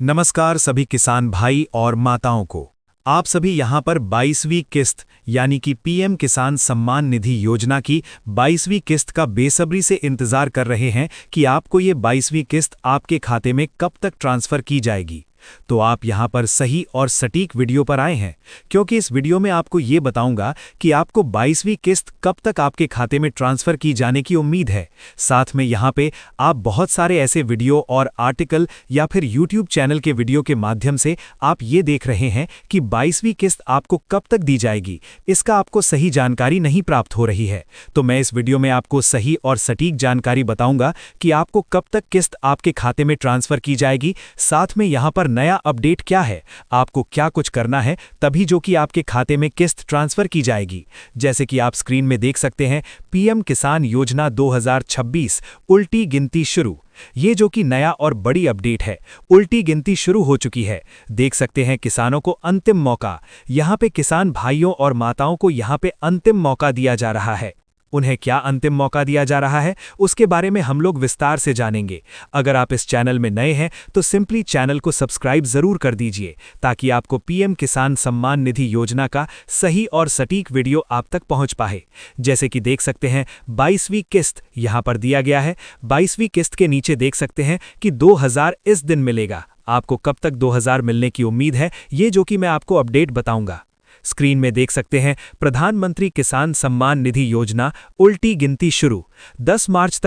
नमस्कार सभी किसान भाई और माताओं को। आप सभी यहाँ पर 22वीं किस्त यानी कि पीएम किसान सम्मान निधि योजना की 22वीं किस्त का बेसब्री से इंतजार कर रहे हैं कि आपको ये 22वीं किस्त आपके खाते में कब तक ट्रांसफर की जाएगी। तो आप यहाँ पर सही और सटीक वीडियो पर आए हैं, क्योंकि इस वीडियो में आपको ये बताऊंगा कि आपको 22वीं किस्त कब तक आपके खाते में ट्रांसफर की जाने की उम्मीद है। साथ में यहाँ पे आप बहुत सारे ऐसे वीडियो और आर्टिकल या फिर यूट्यूब चैनल के वीडियो के माध्यम से आप ये देख रहे हैं कि 22वीं किस्त आपको कब तक दी जाएगी, इसका आपको सही जानकारी नहीं प्राप्त हो रही है। तो मैं इस वीडियो में आपको सही और सटीक जानकारी बताऊंगा कि आपको कब तक किस्त आपके खाते में ट्रांसफर की जाएगी। साथ में यहाँ पर नया अपडेट क्या है, आपको क्या कुछ करना है तभी जो कि आपके खाते में किस्त ट्रांसफर की जाएगी। जैसे कि आप स्क्रीन में देख सकते हैं, पीएम किसान योजना 2026 उल्टी गिनती शुरू। ये जो कि नया और बड़ी अपडेट है, उल्टी गिनती शुरू हो चुकी है। देख सकते हैं किसानों को अंतिम मौका, यहाँ पे किसान भाइयों और माताओं को यहाँ पे अंतिम मौका दिया जा रहा है। उन्हें क्या अंतिम मौका दिया जा रहा है, उसके बारे में हम लोग विस्तार से जानेंगे। अगर आप इस चैनल में नए हैं तो सिंपली चैनल को सब्सक्राइब जरूर कर दीजिए, ताकि आपको पीएम किसान सम्मान निधि योजना का सही और सटीक वीडियो आप तक पहुंच पाए। जैसे कि देख सकते हैं 22वीं किस्त यहां पर दिया गया है। 22वीं किस्त के नीचे देख सकते हैं कि 2000 इस दिन मिलेगा। आपको कब तक 2000 मिलने की उम्मीद है, ये जो कि मैं आपको अपडेट बताऊंगा। स्क्रीन में देख सकते हैं प्रधानमंत्री किसान सम्मान निधि योजना उल्टी गिनती शुरू। 10 मार्च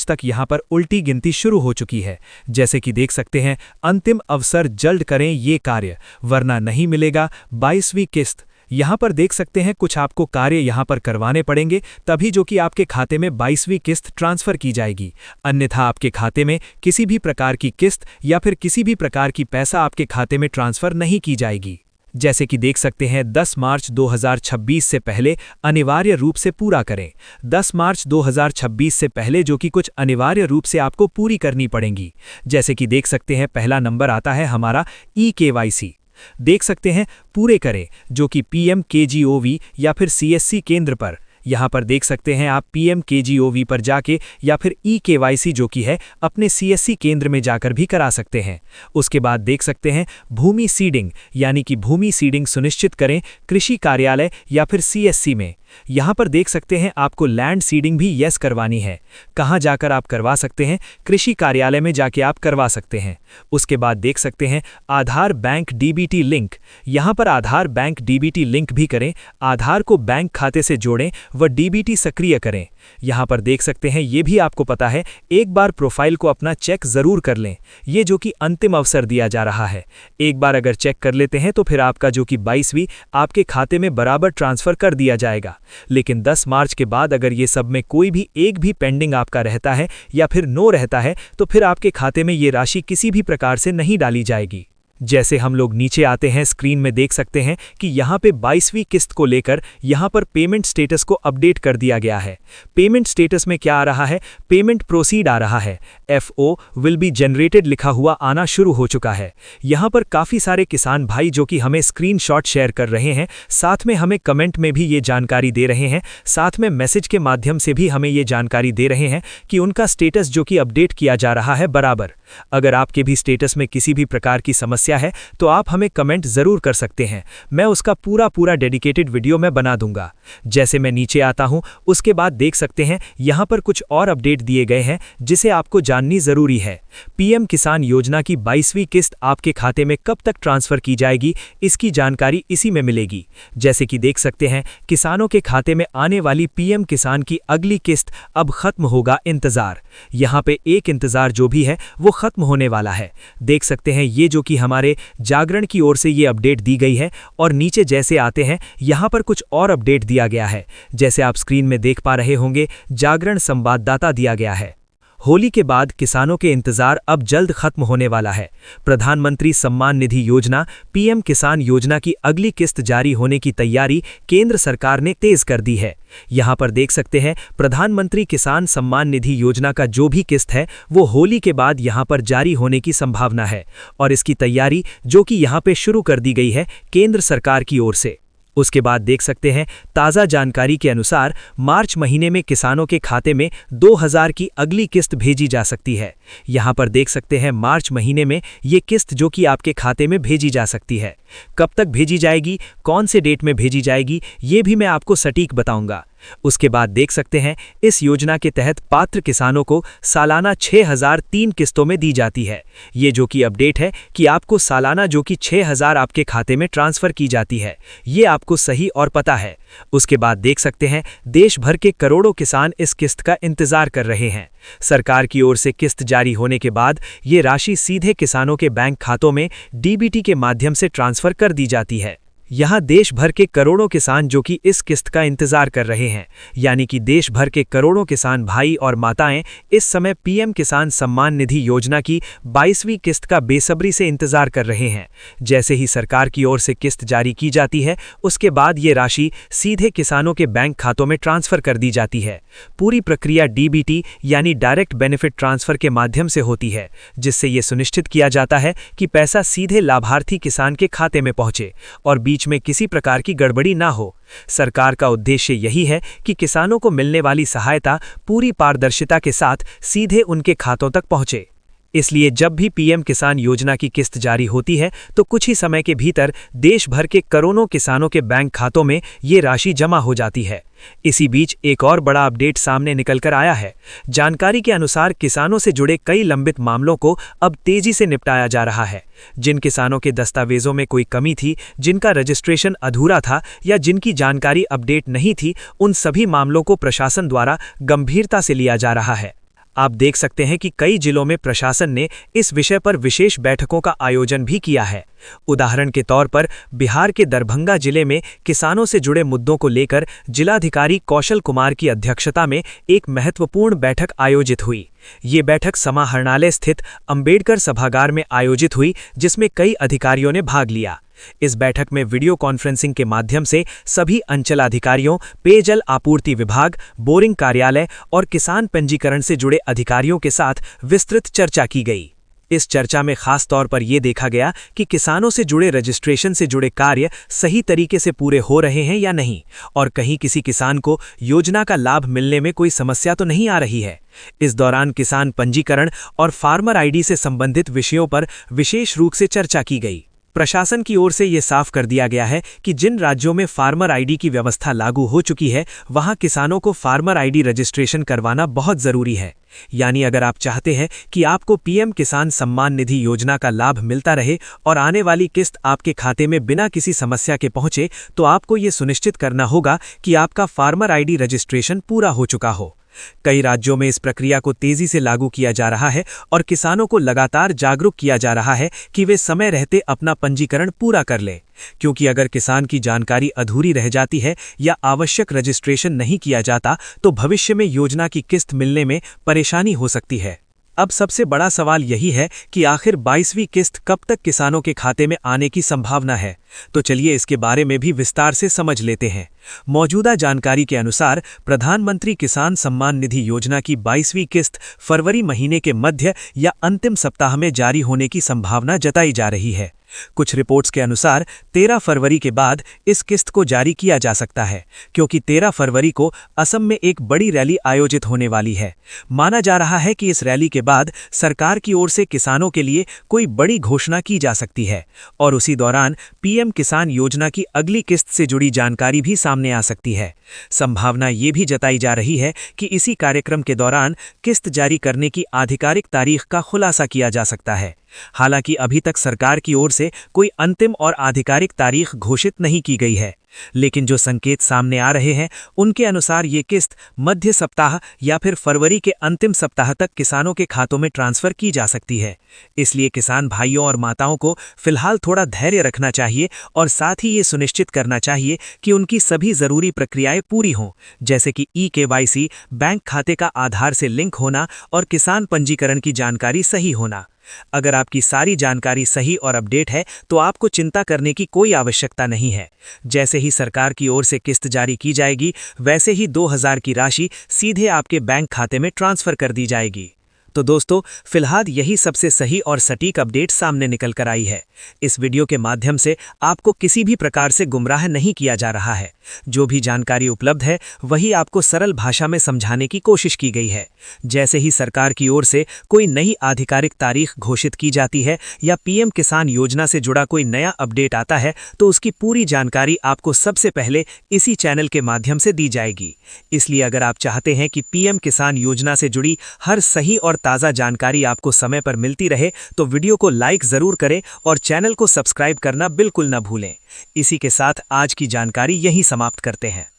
तक यहाँ पर उल्टी गिनती शुरू हो चुकी है। जैसे कि देख सकते हैं, अंतिम अवसर जल्द करें ये कार्य, वरना नहीं मिलेगा 22वीं किस्त। यहाँ पर देख सकते हैं कुछ आपको कार्य यहाँ पर करवाने पड़ेंगे, तभी जो कि आपके खाते में 22वीं किस्त ट्रांसफर की जाएगी। अन्यथा आपके खाते में किसी भी प्रकार की किस्त या फिर किसी भी प्रकार की पैसा आपके खाते में ट्रांसफर नहीं की जाएगी। जैसे कि देख सकते हैं 10 मार्च 2026 से पहले अनिवार्य रूप से पूरा करें। 10 मार्च 2026 से पहले जो कि कुछ अनिवार्य रूप से आपको पूरी करनी पड़ेंगी। जैसे कि देख सकते हैं पहला नंबर आता है हमारा ई-केवाईसी। देख सकते हैं पूरे करें, जो कि पीएम-केजीओवी या फिर सीएससी केंद्र पर। यहाँ पर देख सकते हैं आप पीएम-केजीओवी पर जाके या फिर ई-केवाईसी जो कि है अपने सीएससी केंद्र में जाकर भी करा सकते हैं। उसके बाद देख सकते हैं भूमि सीडिंग, यानी कि भूमि सीडिंग सुनिश्चित करें कृषि कार्यालय या फिर सीएससी में। यहाँ पर देख सकते हैं आपको लैंड सीडिंग भी यस करवानी है। कहाँ जाकर आप करवा सकते हैं, कृषि कार्यालय में जाके आप करवा सकते हैं। उसके बाद देख सकते हैं आधार बैंक डीबीटी लिंक। यहाँ पर आधार बैंक डीबीटी लिंक भी करें, आधार को बैंक खाते से जोड़ें व डीबीटी सक्रिय करें। यहाँ पर देख सकते हैं ये भी आपको पता है, एक बार प्रोफाइल को अपना चेक जरूर कर लें। ये जो कि अंतिम अवसर दिया जा रहा है, एक बार अगर चेक कर लेते हैं तो फिर आपका जो कि 22वीं आपके खाते में बराबर ट्रांसफर कर दिया जाएगा। लेकिन 10 मार्च के बाद अगर ये सब में कोई भी एक भी पेंडिंग आपका रहता है या फिर नो रहता है, तो फिर आपके खाते में ये राशि किसी भी प्रकार से नहीं डाली जाएगी। जैसे हम लोग नीचे आते हैं, स्क्रीन में देख सकते हैं कि यहाँ पे 22वीं किस्त को लेकर यहाँ पर पेमेंट स्टेटस को अपडेट कर दिया गया है। पेमेंट स्टेटस में क्या आ रहा है, पेमेंट प्रोसीड आ रहा है। FO विल बी जनरेटेड लिखा हुआ आना शुरू हो चुका है। यहाँ पर काफ़ी सारे किसान भाई जो कि हमें स्क्रीनशॉट शेयर कर रहे हैं, साथ में हमें कमेंट में भी ये जानकारी दे रहे हैं, साथ में मैसेज के माध्यम से भी हमें ये जानकारी दे रहे हैं कि उनका स्टेटस जो कि अपडेट किया जा रहा है बराबर। अगर आपके भी स्टेटस में किसी भी प्रकार की समस्या है तो आप हमें कमेंट जरूर कर सकते हैं, मैं उसका पूरा डेडिकेटेड वीडियो मैं बना दूंगा। जैसे मैं नीचे आता हूं, उसके बाद देख सकते हैं यहां पर कुछ और अपडेट दिए गए हैं जिसे आपको जाननी जरूरी है। पीएम किसान योजना की 22वीं किस्त आपके खाते में कब तक ट्रांसफर की जाएगी, इसकी जानकारी इसी में मिलेगी। जैसे कि देख सकते हैं किसानों के खाते में आने वाली पीएम किसान की अगली किस्त अब खत्म होगा इंतजार। यहाँ पे एक इंतजार जो भी है वो खत्म होने वाला है। देख सकते हैं ये जो कि हमारे जागरण की ओर से ये अपडेट दी गई है। और नीचे जैसे आते हैं यहाँ पर कुछ और अपडेट दिया गया है। जैसे आप स्क्रीन में देख पा रहे होंगे, जागरण संवाददाता दिया गया है। होली के बाद किसानों के इंतजार अब जल्द खत्म होने वाला है। प्रधानमंत्री सम्मान निधि योजना पीएम किसान योजना की अगली किस्त जारी होने की तैयारी केंद्र सरकार ने तेज कर दी है। यहाँ पर देख सकते हैं प्रधानमंत्री किसान सम्मान निधि योजना का जो भी किस्त है वो होली के बाद यहाँ पर जारी होने की संभावना है और इसकी तैयारी जो कि यहाँ पे शुरू कर दी गई है केंद्र सरकार की ओर से। उसके बाद देख सकते हैं ताज़ा जानकारी के अनुसार मार्च महीने में किसानों के खाते में 2000 की अगली किस्त भेजी जा सकती है। यहाँ पर देख सकते हैं मार्च महीने में ये किस्त जो कि आपके खाते में भेजी जा सकती है। कब तक भेजी जाएगी, कौन से डेट में भेजी जाएगी, ये भी मैं आपको सटीक बताऊंगा। उसके बाद देख सकते हैं इस योजना के तहत पात्र किसानों को सालाना 6003 किस्तों में दी जाती है। ये जो कि अपडेट है कि आपको सालाना जो कि 6000 आपके खाते में ट्रांसफर की जाती है, ये आपको सही और पता है। उसके बाद देख सकते हैं देश भर के करोड़ों किसान इस किस्त का इंतजार कर रहे हैं। सरकार की ओर से किस्त जारी होने के बाद ये राशि सीधे किसानों के बैंक खातों में डीबीटी के माध्यम से ट्रांसफर कर दी जाती है। यहाँ देश भर के करोड़ों किसान जो कि इस किस्त का इंतजार कर रहे हैं, यानी कि देश भर के करोड़ों किसान भाई और माताएं इस समय पीएम किसान सम्मान निधि योजना की 22वीं किस्त का बेसब्री से इंतजार कर रहे हैं। जैसे ही सरकार की ओर से किस्त जारी की जाती है, उसके बाद ये राशि सीधे किसानों के बैंक खातों में ट्रांसफर कर दी जाती है। पूरी प्रक्रिया डीबीटी यानी डायरेक्ट बेनिफिट ट्रांसफर के माध्यम से होती है, जिससे ये सुनिश्चित किया जाता है कि पैसा सीधे लाभार्थी किसान के खाते में पहुंचे और बीच में किसी प्रकार की गड़बड़ी ना हो। सरकार का उद्देश्य यही है कि किसानों को मिलने वाली सहायता पूरी पारदर्शिता के साथ सीधे उनके खातों तक पहुंचे। इसलिए जब भी पीएम किसान योजना की किस्त जारी होती है तो कुछ ही समय के भीतर देश भर के करोड़ों किसानों के बैंक खातों में ये राशि जमा हो जाती है। इसी बीच एक और बड़ा अपडेट सामने निकलकर आया है। जानकारी के अनुसार किसानों से जुड़े कई लंबित मामलों को अब तेजी से निपटाया जा रहा है। जिन किसानों के दस्तावेजों में कोई कमी थी, जिनका रजिस्ट्रेशन अधूरा था या जिनकी जानकारी अपडेट नहीं थी, उन सभी मामलों को प्रशासन द्वारा गंभीरता से लिया जा रहा है। आप देख सकते हैं कि कई जिलों में प्रशासन ने इस विषय पर विशेष बैठकों का आयोजन भी किया है। उदाहरण के तौर पर बिहार के दरभंगा जिले में किसानों से जुड़े मुद्दों को लेकर जिलाधिकारी कौशल कुमार की अध्यक्षता में एक महत्वपूर्ण बैठक आयोजित हुई। ये बैठक समाहरणालय स्थित अंबेडकर सभागार में आयोजित हुई, जिसमें कई अधिकारियों ने भाग लिया। इस बैठक में वीडियो कॉन्फ्रेंसिंग के माध्यम से सभी अंचलाधिकारियों, पेयजल आपूर्ति विभाग, बोरिंग कार्यालय और किसान पंजीकरण से जुड़े अधिकारियों के साथ विस्तृत चर्चा की गई। इस चर्चा में खास तौर पर यह देखा गया कि किसानों से जुड़े रजिस्ट्रेशन से जुड़े कार्य सही तरीके से पूरे हो रहे हैं या नहीं, और कहीं किसी किसान को योजना का लाभ मिलने में कोई समस्या तो नहीं आ रही है। इस दौरान किसान पंजीकरण और फार्मर आईडी से संबंधित विषयों पर विशेष रूप से चर्चा की गई। प्रशासन की ओर से ये साफ कर दिया गया है कि जिन राज्यों में फार्मर आईडी की व्यवस्था लागू हो चुकी है, वहां किसानों को फार्मर आईडी रजिस्ट्रेशन करवाना बहुत जरूरी है। यानी अगर आप चाहते हैं कि आपको पीएम किसान सम्मान निधि योजना का लाभ मिलता रहे और आने वाली किस्त आपके खाते में बिना किसी समस्या के पहुंचे, तो आपको ये सुनिश्चित करना होगा कि आपका फार्मर आईडी रजिस्ट्रेशन पूरा हो चुका हो। कई राज्यों में इस प्रक्रिया को तेजी से लागू किया जा रहा है और किसानों को लगातार जागरूक किया जा रहा है कि वे समय रहते अपना पंजीकरण पूरा कर लें, क्योंकि अगर किसान की जानकारी अधूरी रह जाती है या आवश्यक रजिस्ट्रेशन नहीं किया जाता तो भविष्य में योजना की किस्त मिलने में परेशानी हो सकती है। अब सबसे बड़ा सवाल यही है कि आखिर 22वीं किस्त कब तक किसानों के खाते में आने की संभावना है। तो चलिए इसके बारे में भी विस्तार से समझ लेते हैं। मौजूदा जानकारी के अनुसार प्रधानमंत्री किसान सम्मान निधि योजना की 22वीं किस्त फरवरी महीने के मध्य या अंतिम सप्ताह में जारी होने की संभावना जताई जा रही है। कुछ रिपोर्ट्स के अनुसार 13 फरवरी के बाद इस किस्त को जारी किया जा सकता है, क्योंकि 13 फरवरी को असम में एक बड़ी रैली आयोजित होने वाली है। माना जा रहा है कि इस रैली के बाद सरकार की ओर से किसानों के लिए कोई बड़ी घोषणा की जा सकती है और उसी दौरान पीएम किसान योजना की अगली किस्त से जुड़ी जानकारी भी सामने आ सकती है। संभावना ये भी जताई जा रही है कि इसी कार्यक्रम के दौरान किस्त जारी करने की आधिकारिक तारीख का खुलासा किया जा सकता है। हालांकि अभी तक सरकार की ओर से कोई अंतिम और आधिकारिक तारीख घोषित नहीं की गई है, लेकिन जो संकेत सामने आ रहे हैं उनके अनुसार ये किस्त मध्य सप्ताह या फिर फरवरी के अंतिम सप्ताह तक किसानों के खातों में ट्रांसफर की जा सकती है। इसलिए किसान भाइयों और माताओं को फिलहाल थोड़ा धैर्य रखना चाहिए और साथ ही ये सुनिश्चित करना चाहिए कि उनकी सभी जरूरी प्रक्रियाएं पूरी हों, जैसे कि ई-केवाईसी, बैंक खाते का आधार से लिंक होना और किसान पंजीकरण की जानकारी सही होना। अगर आपकी सारी जानकारी सही और अपडेट है तो आपको चिंता करने की कोई आवश्यकता नहीं है। जैसे ही सरकार की ओर से किस्त जारी की जाएगी, वैसे ही 2000 की राशि सीधे आपके बैंक खाते में ट्रांसफर कर दी जाएगी। तो दोस्तों, फिलहाल यही सबसे सही और सटीक अपडेट सामने निकल कर आई है। इस वीडियो के माध्यम से आपको किसी भी प्रकार से गुमराह नहीं किया जा रहा है। जो भी जानकारी उपलब्ध है वही आपको सरल भाषा में समझाने की कोशिश की गई है। जैसे ही सरकार की ओर से कोई नई आधिकारिक तारीख घोषित की जाती है या पीएम किसान योजना से जुड़ा कोई नया अपडेट आता है तो उसकी पूरी जानकारी आपको सबसे पहले इसी चैनल के माध्यम से दी जाएगी। इसलिए अगर आप चाहते हैं कि पीएम किसान योजना से जुड़ी हर सही और ताज़ा जानकारी आपको समय पर मिलती रहे तो वीडियो को लाइक ज़रूर करें और चैनल को सब्सक्राइब करना बिल्कुल न भूलें। इसी के साथ आज की जानकारी यहीं समाप्त करते हैं।